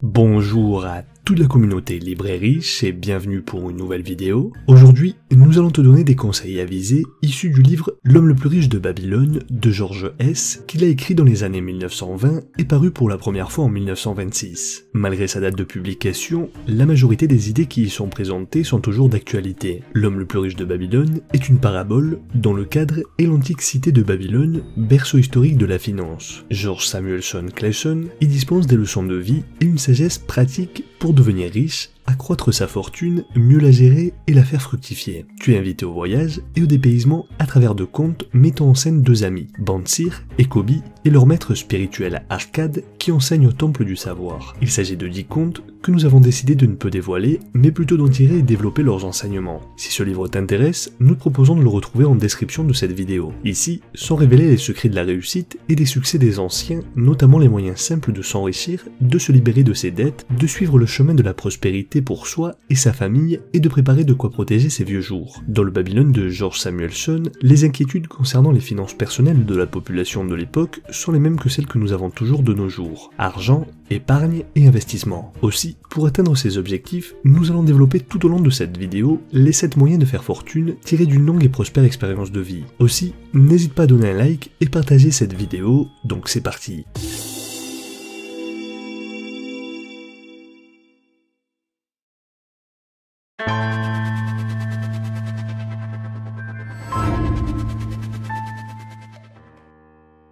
Bonjour à toute la communauté libre et riche et bienvenue pour une nouvelle vidéo. Aujourd'hui, nous allons te donner des conseils avisés issus du livre L'homme le plus riche de Babylone de George S. qu'il a écrit dans les années 1920 et paru pour la première fois en 1926. Malgré sa date de publication, la majorité des idées qui y sont présentées sont toujours d'actualité. L'homme le plus riche de Babylone est une parabole dont le cadre est l'antique cité de Babylone, berceau historique de la finance. George Samuelson Clayson y dispense des leçons de vie et une sagesse pratique pour devenir riche, accroître sa fortune, mieux la gérer et la faire fructifier. Tu es invité au voyage et au dépaysement à travers de contes mettant en scène deux amis, Bansir et Kobe, et leur maître spirituel Arkad qui enseigne au temple du savoir. Il s'agit de 10 contes que nous avons décidé de ne peu dévoiler, mais plutôt d'en tirer et développer leurs enseignements. Si ce livre t'intéresse, nous te proposons de le retrouver en description de cette vidéo. Ici sont révélés les secrets de la réussite et des succès des anciens, notamment les moyens simples de s'enrichir, de se libérer de ses dettes, de suivre le chemin de la prospérité pour soi et sa famille et de préparer de quoi protéger ses vieux jours. Dans le Babylone de George Samuelson, les inquiétudes concernant les finances personnelles de la population de l'époque sont les mêmes que celles que nous avons toujours de nos jours. Argent, épargne et investissement. Aussi, pour atteindre ces objectifs, nous allons développer tout au long de cette vidéo les 7 moyens de faire fortune tirés d'une longue et prospère expérience de vie. Aussi, n'hésite pas à donner un like et partager cette vidéo, donc c'est parti.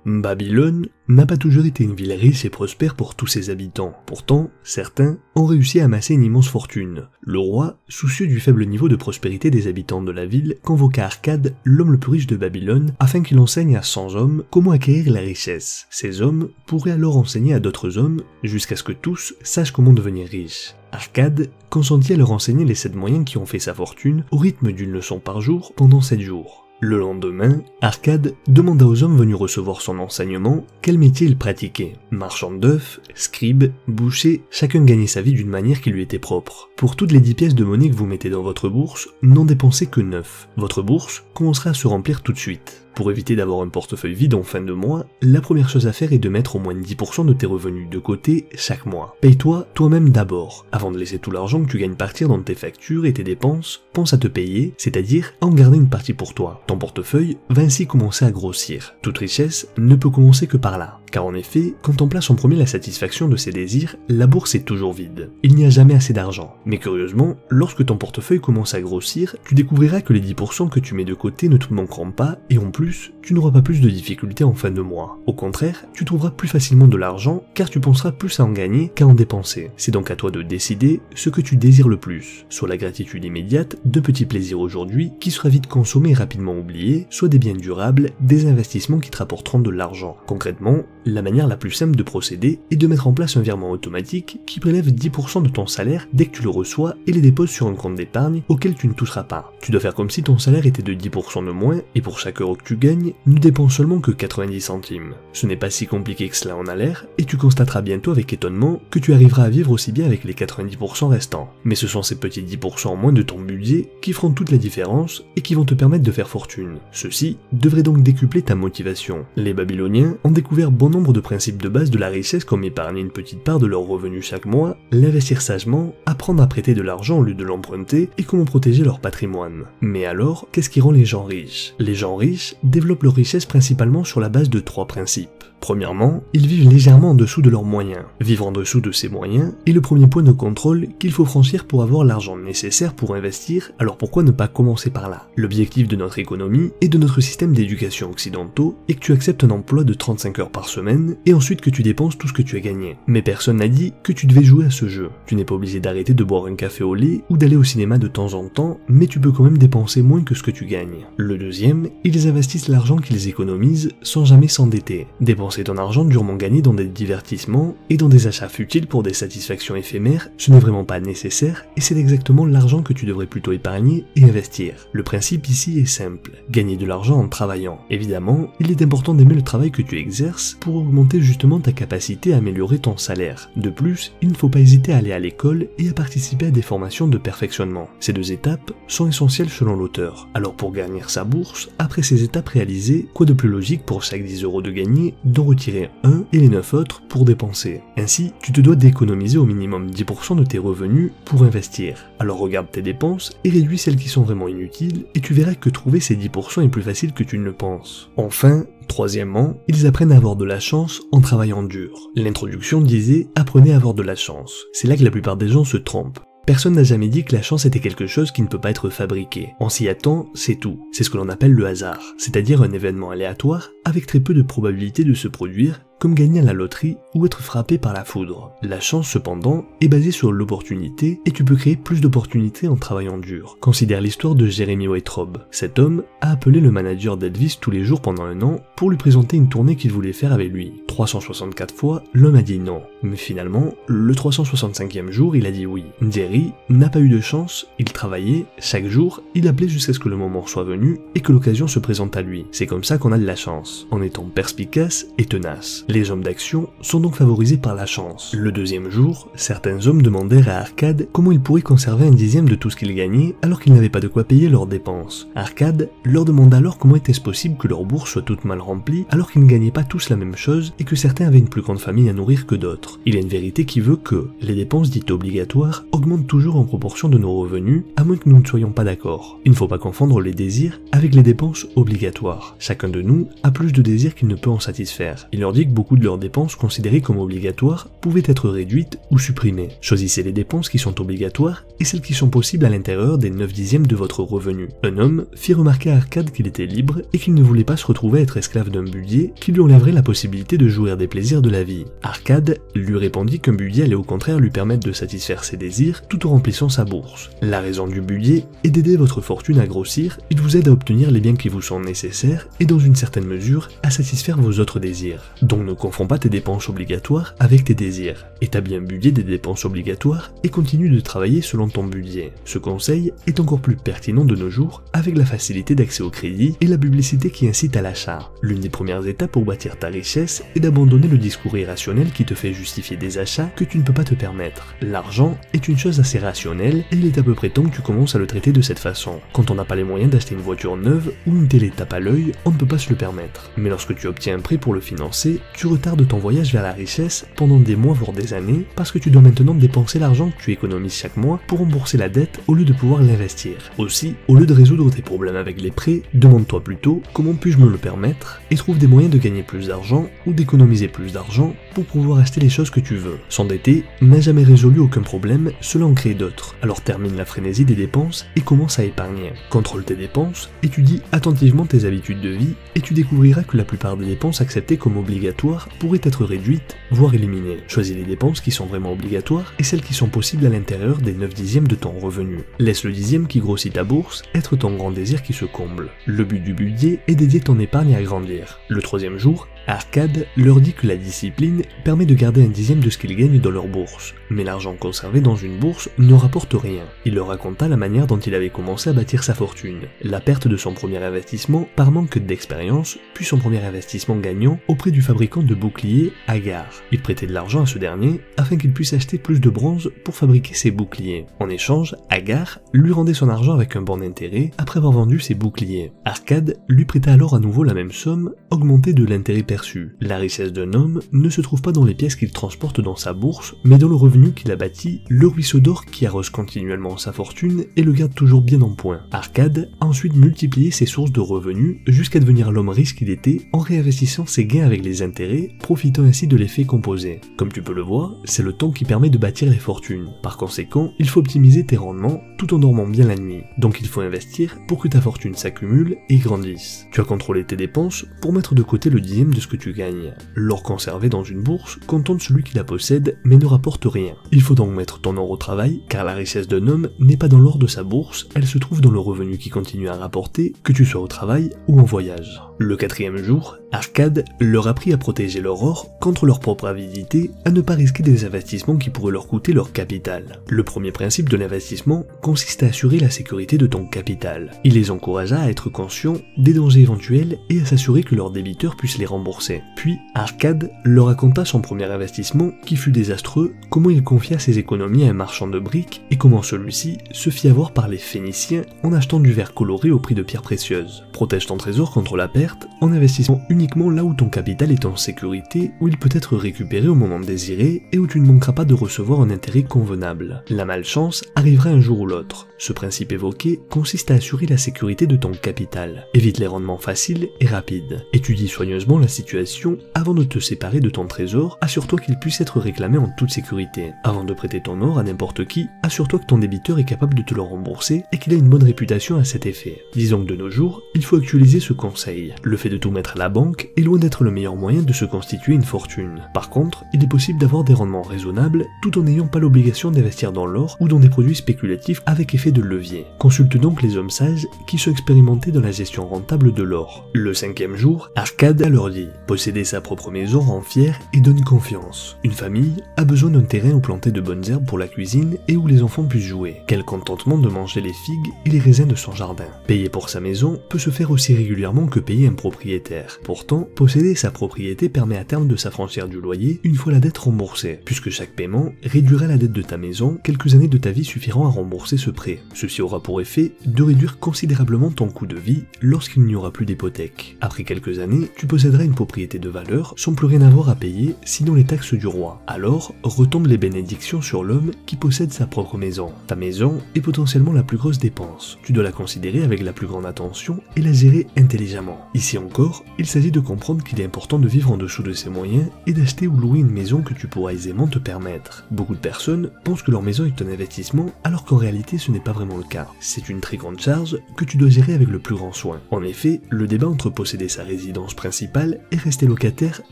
Babylone n'a pas toujours été une ville riche et prospère pour tous ses habitants. Pourtant, certains ont réussi à amasser une immense fortune. Le roi, soucieux du faible niveau de prospérité des habitants de la ville, convoqua Arkad, l'homme le plus riche de Babylone, afin qu'il enseigne à 100 hommes comment acquérir la richesse. Ces hommes pourraient alors enseigner à d'autres hommes, jusqu'à ce que tous sachent comment devenir riches. Arkad consentit à leur enseigner les 7 moyens qui ont fait sa fortune, au rythme d'une leçon par jour pendant 7 jours. Le lendemain, Arkad demanda aux hommes venus recevoir son enseignement quel métier ils pratiquaient. Marchand d'œufs, scribe, boucher, chacun gagnait sa vie d'une manière qui lui était propre. Pour toutes les 10 pièces de monnaie que vous mettez dans votre bourse, n'en dépensez que 9. Votre bourse commencera à se remplir tout de suite. Pour éviter d'avoir un portefeuille vide en fin de mois, la première chose à faire est de mettre au moins 10% de tes revenus de côté chaque mois. Paye-toi toi-même d'abord. Avant de laisser tout l'argent que tu gagnes partir dans tes factures et tes dépenses, pense à te payer, c'est-à-dire à en garder une partie pour toi. Ton portefeuille va ainsi commencer à grossir. Toute richesse ne peut commencer que par là. Car en effet, quand on place en premier la satisfaction de ses désirs, la bourse est toujours vide. Il n'y a jamais assez d'argent. Mais curieusement, lorsque ton portefeuille commence à grossir, tu découvriras que les 10% que tu mets de côté ne te manqueront pas et en plus, tu n'auras pas plus de difficultés en fin de mois. Au contraire, tu trouveras plus facilement de l'argent car tu penseras plus à en gagner qu'à en dépenser. C'est donc à toi de décider ce que tu désires le plus. Soit la gratitude immédiate, de petits plaisirs aujourd'hui qui sera vite consommé et rapidement oublié, soit des biens durables, des investissements qui te rapporteront de l'argent. Concrètement, la manière la plus simple de procéder est de mettre en place un virement automatique qui prélève 10% de ton salaire dès que tu le reçois et les dépose sur un compte d'épargne auquel tu ne toucheras pas. Tu dois faire comme si ton salaire était de 10% de moins et pour chaque euro que tu gagnes, ne dépense seulement que 90 centimes. Ce n'est pas si compliqué que cela en a l'air et tu constateras bientôt avec étonnement que tu arriveras à vivre aussi bien avec les 90% restants. Mais ce sont ces petits 10% en moins de ton budget qui feront toute la différence et qui vont te permettre de faire fortune. Ceci devrait donc décupler ta motivation. Les Babyloniens ont découvert bon nombre de principes de base de la richesse comme épargner une petite part de leurs revenus chaque mois, l'investir sagement, apprendre à prêter de l'argent au lieu de l'emprunter et comment protéger leur patrimoine. Mais alors, qu'est-ce qui rend les gens riches? Les gens riches développent leur richesse principalement sur la base de 3 principes. Premièrement, ils vivent légèrement en dessous de leurs moyens. Vivre en dessous de ses moyens est le premier point de contrôle qu'il faut franchir pour avoir l'argent nécessaire pour investir, alors pourquoi ne pas commencer par là? L'objectif de notre économie et de notre système d'éducation occidentaux est que tu acceptes un emploi de 35 heures par semaine et ensuite que tu dépenses tout ce que tu as gagné. Mais personne n'a dit que tu devais jouer à ce jeu. Tu n'es pas obligé d'arrêter de boire un café au lait ou d'aller au cinéma de temps en temps, mais tu peux quand même dépenser moins que ce que tu gagnes. Le deuxième, ils investissent l'argent qu'ils économisent sans jamais s'endetter. Dépenser ton argent durement gagné dans des divertissements et dans des achats futiles pour des satisfactions éphémères, ce n'est vraiment pas nécessaire et c'est exactement l'argent que tu devrais plutôt épargner et investir. Le principe ici est simple, gagner de l'argent en travaillant. Évidemment, il est important d'aimer le travail que tu exerces pour pour augmenter justement ta capacité à améliorer ton salaire. De plus, il ne faut pas hésiter à aller à l'école et à participer à des formations de perfectionnement. Ces 2 étapes sont essentielles selon l'auteur. Alors pour gagner sa bourse, après ces étapes réalisées, quoi de plus logique pour chaque 10 € de gagné d'en retirer 1 et les 9 autres pour dépenser. Ainsi, tu te dois d'économiser au minimum 10% de tes revenus pour investir. Alors regarde tes dépenses et réduis celles qui sont vraiment inutiles et tu verras que trouver ces 10% est plus facile que tu ne le penses. Enfin, troisièmement, ils apprennent à avoir de la chance en travaillant dur. L'introduction disait « apprenez à avoir de la chance ». C'est là que la plupart des gens se trompent. Personne n'a jamais dit que la chance était quelque chose qui ne peut pas être fabriqué. On s'y attend, c'est tout. C'est ce que l'on appelle le hasard, c'est-à-dire un événement aléatoire avec très peu de probabilité de se produire, comme gagner à la loterie ou être frappé par la foudre. La chance cependant est basée sur l'opportunité et tu peux créer plus d'opportunités en travaillant dur. Considère l'histoire de Jeremy Weintraub. Cet homme a appelé le manager d'Elvis tous les jours pendant 1 an pour lui présenter une tournée qu'il voulait faire avec lui. 364 fois, l'homme a dit non. Mais finalement, le 365e jour, il a dit oui. Jerry n'a pas eu de chance, il travaillait, chaque jour, il appelait jusqu'à ce que le moment soit venu et que l'occasion se présente à lui. C'est comme ça qu'on a de la chance, en étant perspicace et tenace. Les hommes d'action sont donc favorisés par la chance. Le 2e jour, certains hommes demandèrent à Arcade comment ils pourraient conserver 1/10 de tout ce qu'ils gagnaient alors qu'ils n'avaient pas de quoi payer leurs dépenses. Arcade leur demanda alors comment était-ce possible que leur bourse soit toute mal remplie alors qu'ils ne gagnaient pas tous la même chose et que certains avaient une plus grande famille à nourrir que d'autres. Il y a une vérité qui veut que les dépenses dites obligatoires augmentent toujours en proportion de nos revenus, à moins que nous ne soyons pas d'accord. Il ne faut pas confondre les désirs avec les dépenses obligatoires. Chacun de nous a plus de désirs qu'il ne peut en satisfaire. Il leur dit que beaucoup de leurs dépenses considérées comme obligatoires pouvaient être réduites ou supprimées. Choisissez les dépenses qui sont obligatoires et celles qui sont possibles à l'intérieur des 9/10 de votre revenu. Un homme fit remarquer à Arcade qu'il était libre et qu'il ne voulait pas se retrouver à être esclave d'un budget qui lui enlèverait la possibilité de jouir des plaisirs de la vie. Arcade lui répondit qu'un budget allait au contraire lui permettre de satisfaire ses désirs tout en remplissant sa bourse. La raison du budget est d'aider votre fortune à grossir, il vous aide à obtenir les biens qui vous sont nécessaires et dans une certaine mesure à satisfaire vos autres désirs. Donc ne confonds pas tes dépenses obligatoires avec tes désirs. Établis un budget des dépenses obligatoires et continue de travailler selon ton budget. Ce conseil est encore plus pertinent de nos jours avec la facilité d'accès au crédit et la publicité qui incite à l'achat. L'une des premières étapes pour bâtir ta richesse est d'abandonner le discours irrationnel qui te fait justifier des achats que tu ne peux pas te permettre. L'argent est une chose assez rationnelle et il est à peu près temps que tu commences à le traiter de cette façon. Quand on n'a pas les moyens d'acheter une voiture neuve ou une télé tape à l'œil, on ne peut pas se le permettre. Mais lorsque tu obtiens un prêt pour le financer, tu retardes ton voyage vers la richesse pendant des mois voire des années parce que tu dois maintenant dépenser l'argent que tu économises chaque mois pour rembourser la dette au lieu de pouvoir l'investir. Aussi, au lieu de résoudre tes problèmes avec les prêts, demande-toi plutôt comment puis-je me le permettre et trouve des moyens de gagner plus d'argent ou d'économiser plus d'argent pour pouvoir acheter les choses que tu veux. S'endetter n'a jamais résolu aucun problème, cela en crée d'autres. Alors termine la frénésie des dépenses et commence à épargner. Contrôle tes dépenses, étudie attentivement tes habitudes de vie et tu découvriras que la plupart des dépenses acceptées comme obligatoires pourraient être réduites, voire éliminées. Choisis les dépenses qui sont vraiment obligatoires et celles qui sont possibles à l'intérieur des 9/10 de ton revenu. Laisse le 10e qui grossit ta bourse être ton grand désir qui se comble. Le but du budget est d'aider ton épargne à grandir. Le 3e jour, Arcade leur dit que la discipline permet de garder 1/10 de ce qu'ils gagnent dans leur bourse, mais l'argent conservé dans une bourse ne rapporte rien. Il leur raconta la manière dont il avait commencé à bâtir sa fortune, la perte de son premier investissement par manque d'expérience, puis son premier investissement gagnant auprès du fabricant de boucliers Agar. Il prêtait de l'argent à ce dernier afin qu'il puisse acheter plus de bronze pour fabriquer ses boucliers. En échange, Agar lui rendait son argent avec un bon d'intérêt après avoir vendu ses boucliers. Arcade lui prêta alors à nouveau la même somme, augmentée de l'intérêt perçu. La richesse d'un homme ne se trouve pas dans les pièces qu'il transporte dans sa bourse, mais dans le revenu qu'il a bâti, le ruisseau d'or qui arrose continuellement sa fortune et le garde toujours bien en point. Arcade a ensuite multiplié ses sources de revenus jusqu'à devenir l'homme riche qu'il était en réinvestissant ses gains avec les intérêts, profitant ainsi de l'effet composé. Comme tu peux le voir, c'est le temps qui permet de bâtir les fortunes. Par conséquent, il faut optimiser tes rendements tout en dormant bien la nuit. Donc il faut investir pour que ta fortune s'accumule et grandisse. Tu as contrôlé tes dépenses pour mettre de côté le 10e de ce que tu gagnes. L'or conservé dans une bourse contente celui qui la possède mais ne rapporte rien. Il faut donc mettre ton or au travail car la richesse d'un homme n'est pas dans l'or de sa bourse, elle se trouve dans le revenu qui continue à rapporter que tu sois au travail ou en voyage. Le 4e jour, Arcade leur apprit à protéger leur or contre leur propre avidité, à ne pas risquer des investissements qui pourraient leur coûter leur capital. Le premier principe de l'investissement consiste à assurer la sécurité de ton capital. Il les encouragea à être conscients des dangers éventuels et à s'assurer que leurs débiteurs puissent les rembourser rembourser. Puis Arcade leur raconta son premier investissement qui fut désastreux, comment il confia ses économies à un marchand de briques et comment celui-ci se fit avoir par les Phéniciens en achetant du verre coloré au prix de pierres précieuses. Protège ton trésor contre la perte en investissant uniquement là où ton capital est en sécurité, où il peut être récupéré au moment désiré et où tu ne manqueras pas de recevoir un intérêt convenable. La malchance arrivera un jour ou l'autre. Ce principe évoqué consiste à assurer la sécurité de ton capital. Évite les rendements faciles et rapides. Étudie soigneusement la situation avant de te séparer de ton trésor, assure-toi qu'il puisse être réclamé en toute sécurité. Avant de prêter ton or à n'importe qui, assure-toi que ton débiteur est capable de te le rembourser et qu'il a une bonne réputation à cet effet. Disons que de nos jours, il faut actualiser ce conseil. Le fait de tout mettre à la banque est loin d'être le meilleur moyen de se constituer une fortune. Par contre, il est possible d'avoir des rendements raisonnables tout en n'ayant pas l'obligation d'investir dans l'or ou dans des produits spéculatifs avec effet de levier. Consulte donc les hommes sages qui sont expérimentés dans la gestion rentable de l'or. Le 5e jour, Arcade leur dit « Posséder sa propre maison rend fier et donne confiance. Une famille a besoin d'un terrain où planter de bonnes herbes pour la cuisine et où les enfants puissent jouer. Quel contentement de manger les figues et les raisins de son jardin. Payer pour sa maison peut se faire aussi régulièrement que payer un propriétaire. Pourtant, posséder sa propriété permet à terme de s'affranchir du loyer une fois la dette remboursée, puisque chaque paiement réduira la dette de ta maison, quelques années de ta vie suffiront à rembourser ce prêt. Ceci aura pour effet de réduire considérablement ton coût de vie lorsqu'il n'y aura plus d'hypothèque. Après quelques années, tu posséderas une propriété de valeur sans plus rien avoir à payer sinon les taxes du roi. Alors, retombent les bénédictions sur l'homme qui possède sa propre maison. Ta maison est potentiellement la plus grosse dépense. Tu dois la considérer avec la plus grande attention et la gérer intelligemment. Ici encore, il s'agit de comprendre qu'il est important de vivre en dessous de ses moyens et d'acheter ou louer une maison que tu pourras aisément te permettre. Beaucoup de personnes pensent que leur maison est un investissement alors qu'en réalité ce n'est pas vraiment le cas. C'est une très grande charge que tu dois gérer avec le plus grand soin. En effet, le débat entre posséder sa résidence principale et rester locataire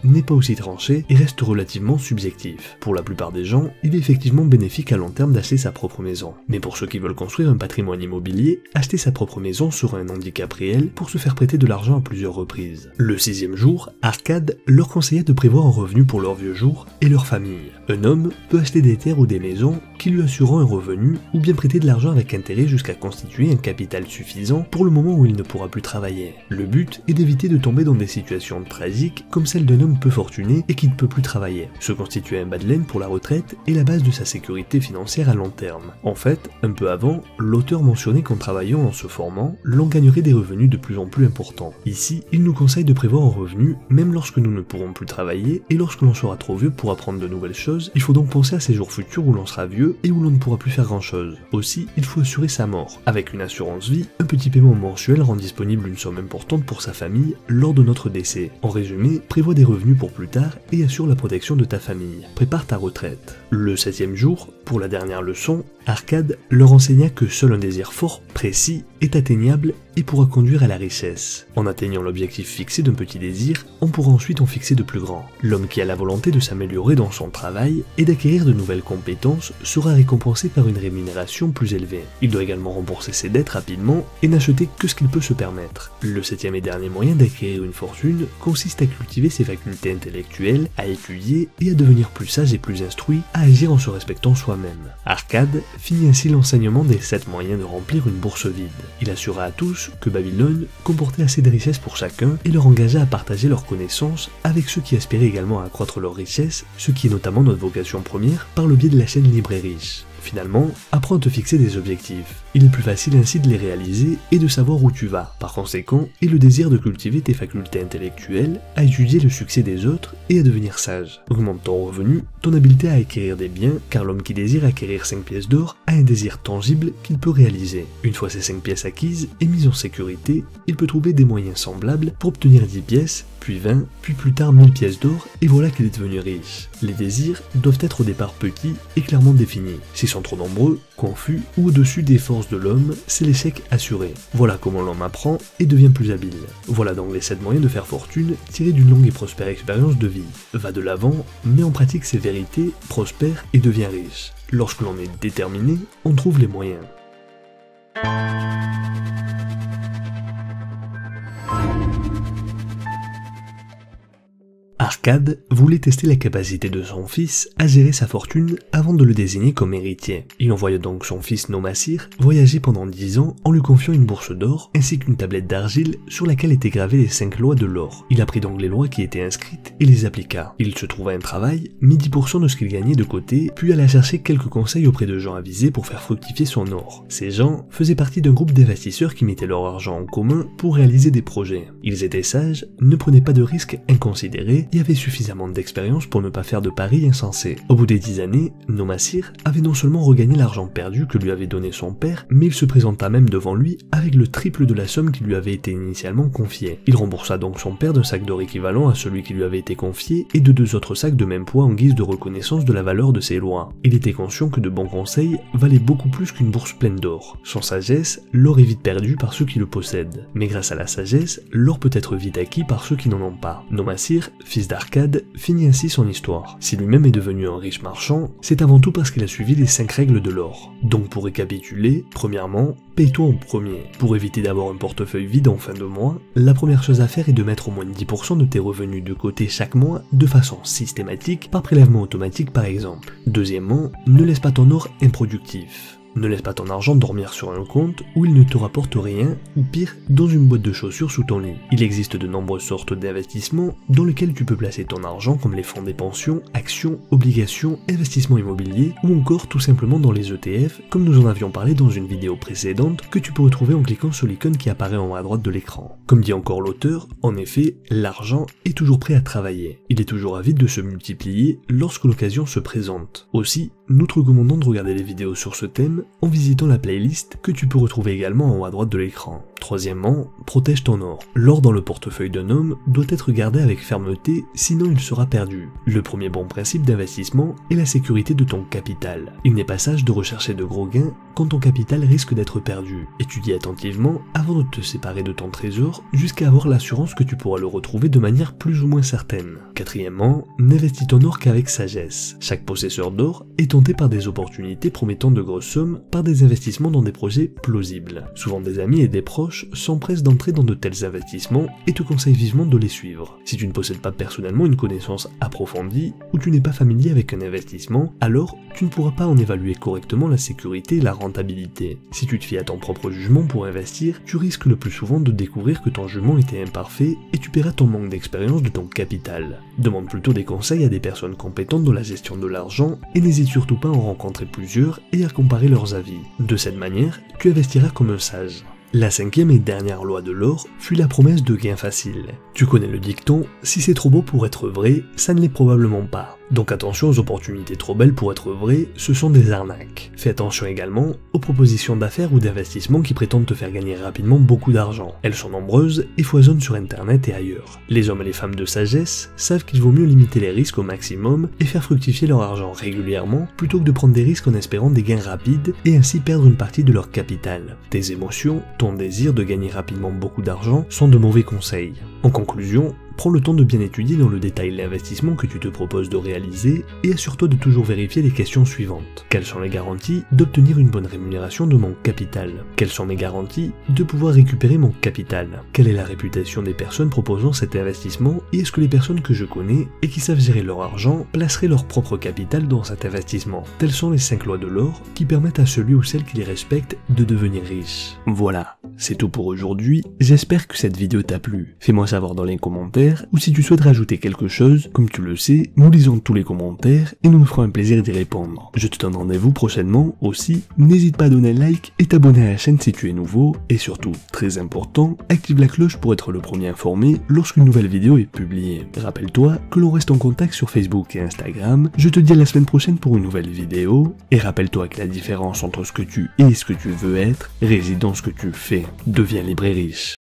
n'est pas aussi tranché et reste relativement subjectif. Pour la plupart des gens, il est effectivement bénéfique à long terme d'acheter sa propre maison. Mais pour ceux qui veulent construire un patrimoine immobilier, acheter sa propre maison sera un handicap réel pour se faire prêter de l'argent à plusieurs reprises. Le 6e jour, Arcade leur conseilla de prévoir un revenu pour leurs vieux jours et leur famille. Un homme peut acheter des terres ou des maisons qui lui assureront un revenu ou bien prêter de l'argent avec intérêt jusqu'à constituer un capital suffisant pour le moment où il ne pourra plus travailler. Le but est d'éviter de tomber dans des situations tragiques comme celle d'un homme peu fortuné et qui ne peut plus travailler. Se constituer un bas de laine pour la retraite est la base de sa sécurité financière à long terme. En fait, un peu avant, l'auteur mentionnait qu'en travaillant en se formant, l'on gagnerait des revenus de plus en plus importants. Ici, il nous conseille de prévoir un revenu même lorsque nous ne pourrons plus travailler et lorsque l'on sera trop vieux pour apprendre de nouvelles choses. Il faut donc penser à ces jours futurs où l'on sera vieux et où l'on ne pourra plus faire grand chose. Aussi, il faut assurer sa mort. Avec une assurance vie, un petit paiement mensuel rend disponible une somme importante pour sa famille lors de notre décès. En résumé, prévois des revenus pour plus tard et assure la protection de ta famille. Prépare ta retraite. Le 7e jour, pour la dernière leçon, Arcade leur enseigna que seul un désir fort, précis, est atteignable et pourra conduire à la richesse. En atteignant l'objectif fixé d'un petit désir, on pourra ensuite en fixer de plus grands. L'homme qui a la volonté de s'améliorer dans son travail et d'acquérir de nouvelles compétences sera récompensé par une rémunération plus élevée. Il doit également rembourser ses dettes rapidement et n'acheter que ce qu'il peut se permettre. Le 7e et dernier moyen d'acquérir une fortune consiste à cultiver ses facultés intellectuelles, à étudier et à devenir plus sage et plus instruit, à agir en se respectant soi-même. Arcade finit ainsi l'enseignement des 7 moyens de remplir une bourse vide. Il assura à tous que Babylone comportait assez de richesses pour chacun et leur engagea à partager leurs connaissances avec ceux qui aspiraient également à accroître leurs richesses, ce qui est notamment notre vocation première par le biais de la chaîne Libre et Riche. Finalement, apprends à te fixer des objectifs. Il est plus facile ainsi de les réaliser et de savoir où tu vas. Par conséquent, aie le désir de cultiver tes facultés intellectuelles, à étudier le succès des autres et à devenir sage. Augmente ton revenu, ton habileté à acquérir des biens, car l'homme qui désire acquérir 5 pièces d'or a un désir tangible qu'il peut réaliser. Une fois ces 5 pièces acquises et mises en sécurité, il peut trouver des moyens semblables pour obtenir 10 pièces, puis 20, puis plus tard 1000 pièces d'or, et voilà qu'il est devenu riche. Les désirs doivent être au départ petits et clairement définis. S'ils sont trop nombreux, confus ou au-dessus des forces de l'homme, c'est l'échec assuré. Voilà comment l'homme apprend et devient plus habile. Voilà donc les 7 moyens de faire fortune tirés d'une longue et prospère expérience de vie. Va de l'avant, mets en pratique ces vérités, prospère et deviens riche. Lorsque l'on est déterminé, on trouve les moyens. Arkad voulait tester la capacité de son fils à gérer sa fortune avant de le désigner comme héritier. Il envoya donc son fils Nomassir voyager pendant 10 ans en lui confiant une bourse d'or ainsi qu'une tablette d'argile sur laquelle étaient gravées les 5 lois de l'or. Il apprit donc les lois qui étaient inscrites et les appliqua. Il se trouva un travail, mit 10% de ce qu'il gagnait de côté, puis alla chercher quelques conseils auprès de gens avisés pour faire fructifier son or. Ces gens faisaient partie d'un groupe d'investisseurs qui mettaient leur argent en commun pour réaliser des projets. Ils étaient sages, ne prenaient pas de risques inconsidérés et avaient suffisamment d'expérience pour ne pas faire de paris insensés. Au bout des 10 années, Nomassir avait non seulement regagné l'argent perdu que lui avait donné son père, mais il se présenta même devant lui avec le triple de la somme qui lui avait été initialement confiée. Il remboursa donc son père d'un sac d'or équivalent à celui qui lui avait été confié et de 2 autres sacs de même poids en guise de reconnaissance de la valeur de ses lois. Il était conscient que de bons conseils valaient beaucoup plus qu'une bourse pleine d'or. Sans sagesse, l'or est vite perdu par ceux qui le possèdent. Mais grâce à la sagesse, l'or peut être vite acquis par ceux qui n'en ont pas. Nomassir, fils d'Arkad, finit ainsi son histoire. Si lui-même est devenu un riche marchand, c'est avant tout parce qu'il a suivi les 5 règles de l'or. Donc pour récapituler, premièrement, paye-toi en premier. Pour éviter d'avoir un portefeuille vide en fin de mois, la première chose à faire est de mettre au moins 10% de tes revenus de côté chaque mois de façon systématique, par prélèvement automatique par exemple. Deuxièmement, ne laisse pas ton or improductif. Ne laisse pas ton argent dormir sur un compte où il ne te rapporte rien, ou pire, dans une boîte de chaussures sous ton lit. Il existe de nombreuses sortes d'investissements dans lesquels tu peux placer ton argent comme les fonds des pensions, actions, obligations, investissements immobiliers ou encore tout simplement dans les ETF comme nous en avions parlé dans une vidéo précédente que tu peux retrouver en cliquant sur l'icône qui apparaît en haut à droite de l'écran. Comme dit encore l'auteur, en effet, l'argent est toujours prêt à travailler. Il est toujours avide de se multiplier lorsque l'occasion se présente. Aussi, nous te recommandons de regarder les vidéos sur ce thème en visitant la playlist que tu peux retrouver également en haut à droite de l'écran. Troisièmement, protège ton or. L'or dans le portefeuille d'un homme doit être gardé avec fermeté, sinon il sera perdu. Le premier bon principe d'investissement est la sécurité de ton capital. Il n'est pas sage de rechercher de gros gains quand ton capital risque d'être perdu. Étudie attentivement avant de te séparer de ton trésor jusqu'à avoir l'assurance que tu pourras le retrouver de manière plus ou moins certaine. Quatrièmement, n'investis ton or qu'avec sagesse. Chaque possesseur d'or est tenté par des opportunités promettant de grosses sommes par des investissements dans des projets plausibles. Souvent des amis et des proches s'empressent d'entrer dans de tels investissements et te conseillent vivement de les suivre. Si tu ne possèdes pas personnellement une connaissance approfondie ou tu n'es pas familier avec un investissement, alors tu ne pourras pas en évaluer correctement la sécurité et la rentabilité. Si tu te fies à ton propre jugement pour investir, tu risques le plus souvent de découvrir que ton jugement était imparfait et tu paieras ton manque d'expérience de ton capital. Demande plutôt des conseils à des personnes compétentes dans la gestion de l'argent et n'hésite surtout pas à en rencontrer plusieurs et à comparer leurs avis. De cette manière, tu investiras comme un sage. La 5e et dernière loi de l'or fut la promesse de gains faciles. Tu connais le dicton, si c'est trop beau pour être vrai, ça ne l'est probablement pas. Donc attention aux opportunités trop belles pour être vraies, ce sont des arnaques. Fais attention également aux propositions d'affaires ou d'investissement qui prétendent te faire gagner rapidement beaucoup d'argent. Elles sont nombreuses et foisonnent sur internet et ailleurs. Les hommes et les femmes de sagesse savent qu'il vaut mieux limiter les risques au maximum et faire fructifier leur argent régulièrement plutôt que de prendre des risques en espérant des gains rapides et ainsi perdre une partie de leur capital. Tes émotions, ton désir de gagner rapidement beaucoup d'argent sont de mauvais conseils. En conclusion, prends le temps de bien étudier dans le détail l'investissement que tu te proposes de réaliser et assure-toi de toujours vérifier les questions suivantes. Quelles sont les garanties d'obtenir une bonne rémunération de mon capital? Quelles sont mes garanties de pouvoir récupérer mon capital? Quelle est la réputation des personnes proposant cet investissement et est-ce que les personnes que je connais et qui savent gérer leur argent placeraient leur propre capital dans cet investissement? Telles sont les 5 lois de l'or qui permettent à celui ou celle qui les respecte de devenir riche. Voilà, c'est tout pour aujourd'hui, j'espère que cette vidéo t'a plu. Fais-moi savoir dans les commentaires ou si tu souhaites rajouter quelque chose, comme tu le sais, nous lisons tous les commentaires et nous nous ferons un plaisir d'y répondre. Je te donne rendez-vous prochainement aussi, n'hésite pas à donner un like et t'abonner à la chaîne si tu es nouveau, et surtout, très important, active la cloche pour être le premier informé lorsqu'une nouvelle vidéo est publiée. Rappelle-toi que l'on reste en contact sur Facebook et Instagram, je te dis à la semaine prochaine pour une nouvelle vidéo, et rappelle-toi que la différence entre ce que tu es et ce que tu veux être réside dans ce que tu fais. Deviens libre et riche.